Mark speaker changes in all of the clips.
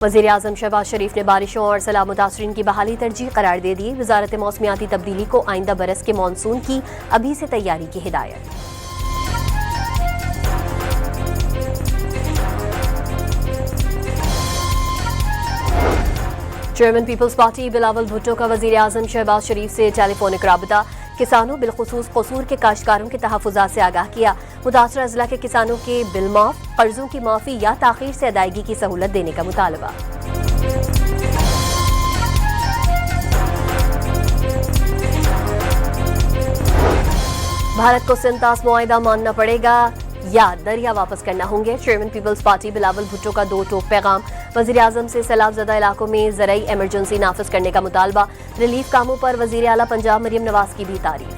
Speaker 1: वज़ीर-ए-आज़म शहबाज शरीफ ने बारिशों और सैलाब मुतासरीन की बहाली तरजीह करार दे दी। वज़ारत मौसमियाती तब्दीली को आइंदा बरस के मानसून की अभी से तैयारी की हिदायत। चेयरमैन पीपल्स पार्टी बिलावल भुट्टो का वज़ीर-ए-आज़म शहबाज शरीफ से टेलीफोनिक राबता। किसानों बिलखुसूस कसूर के काश्तकारों के तहफ़्फ़ुज़ात से आगाह किया। मुतासरा अज़ला के किसानों के बिल माफ, कर्जों की माफ़ी या ताख़ीर से अदायगी की सहूलत देने का मुतालबा। भारत को सिंतास मुआहिदा मानना पड़ेगा या दरिया वापस करना होंगे। चेयरमैन पीपल्स पार्टी बिलावल भुट्टो का दो टोक पैगाम। वज़ीर-ए-आज़म से सैलाब ज़दा इलाकों में ज़रई एमरजेंसी नाफिज करने का मुतालबा। रिलीफ कामों पर वज़ीर आला पंजाब मरियम नवाज की भी तारीफ।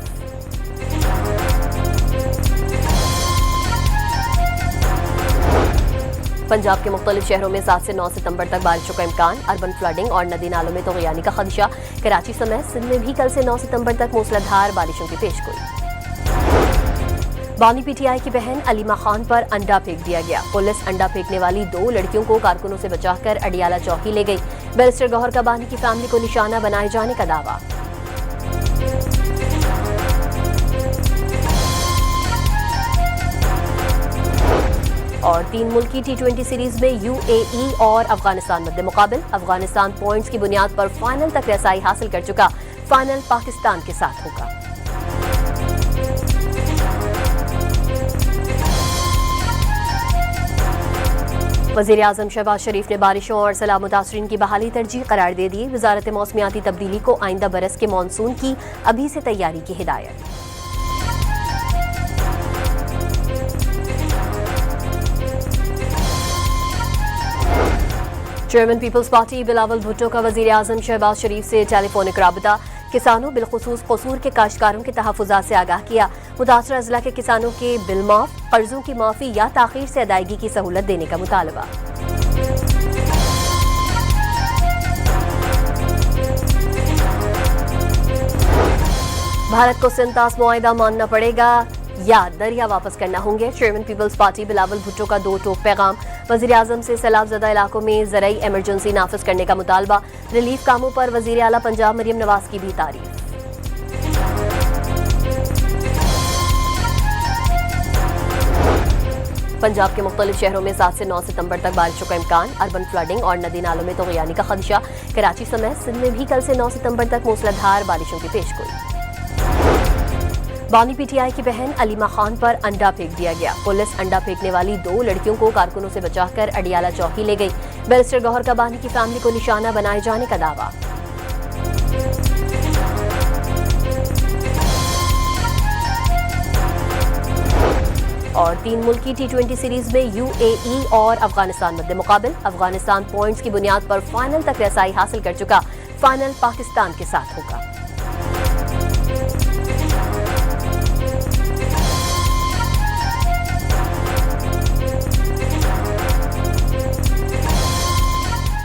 Speaker 1: पंजाब के मुख्तलिफ शहरों में 7 से 9 सितंबर तक बारिशों का इम्कान। अर्बन फ्लडिंग और नदी नालों में तग़यानी का खदशा। कराची समेत सिंध में भी कल से 9 सितंबर तक मूसलाधार बारिशों की पेशगोई। बानी पीटीआई की बहन अलीमा खान पर अंडा फेंक दिया गया। पुलिस अंडा फेंकने वाली 2 लड़कियों को कारकुनों से बचाकर अडियाला चौकी ले गई। बैरिस्टर गौहर का बानी की फैमिली को निशाना बनाए जाने का दावा। और 3 मुल्की T20 सीरीज में UAE और अफगानिस्तान मध्य मुकाबिल। अफगानिस्तान पॉइंट्स की बुनियाद पर फाइनल तक रसाई हासिल कर चुका। फाइनल पाकिस्तान के साथ होगा। वज़ीर-ए-आज़म शहबाज शरीफ ने बारिशों और सैलाब मुतासरीन की बहाली तरजीह करार दे दी। वज़ारत मौसमियाती तब्दीली को आइंदा बरस के मानसून की अभी से तैयारी की हिदायत। चेयरमैन पीपल्स पार्टी बिलावल भुट्टो का वज़ीर-ए-आज़म शहबाज शरीफ से टेलीफोनिक राबता। किसानों बिलखुसूस कसूर के काश्तकारों के तहफ़्फ़ुज़ात से आगाह किया। मुतासरा अज़ला के किसानों के बिल माफ, कर्जों की माफ़ी या ताख़ीर से अदायगी की सहूलत देने का मुतालबा। भारत को सिंतास मुआहिदा मानना पड़ेगा या दरिया वापस करना होंगे। चेयरमैन पीपल्स पार्टी बिलावल भुट्टो का 2 टोक पैगाम। वज़ीर-ए-आज़म से सैलाब ज़दा इलाकों में ज़रई एमरजेंसी नाफिज करने का मुतालबा। रिलीफ कामों पर वज़ीर आला पंजाब मरियम नवाज की भी तारीफ। पंजाब के मुख्तलिफ शहरों में 7 से 9 सितंबर तक बारिशों का इम्कान। अर्बन फ्लडिंग और नदी नालों में तग़यानी का खदशा। कराची समेत सिंध में भी कल से 9 सितंबर तक मूसलाधार बारिशों की पेशगोई। बानी पीटीआई की बहन अलीमा खान पर अंडा फेंक दिया गया। पुलिस अंडा फेंकने वाली 2 लड़कियों को कारकुनों से बचाकर अडियाला चौकी ले गई। बैरिस्टर गौहर का बानी की फैमिली को निशाना बनाए जाने का दावा। और 3 मुल्की T20 सीरीज में UAE और अफगानिस्तान मध्य मुकाबिल। अफगानिस्तान पॉइंट्स की बुनियाद पर फाइनल तक रसाई हासिल कर चुका। फाइनल पाकिस्तान के साथ होगा।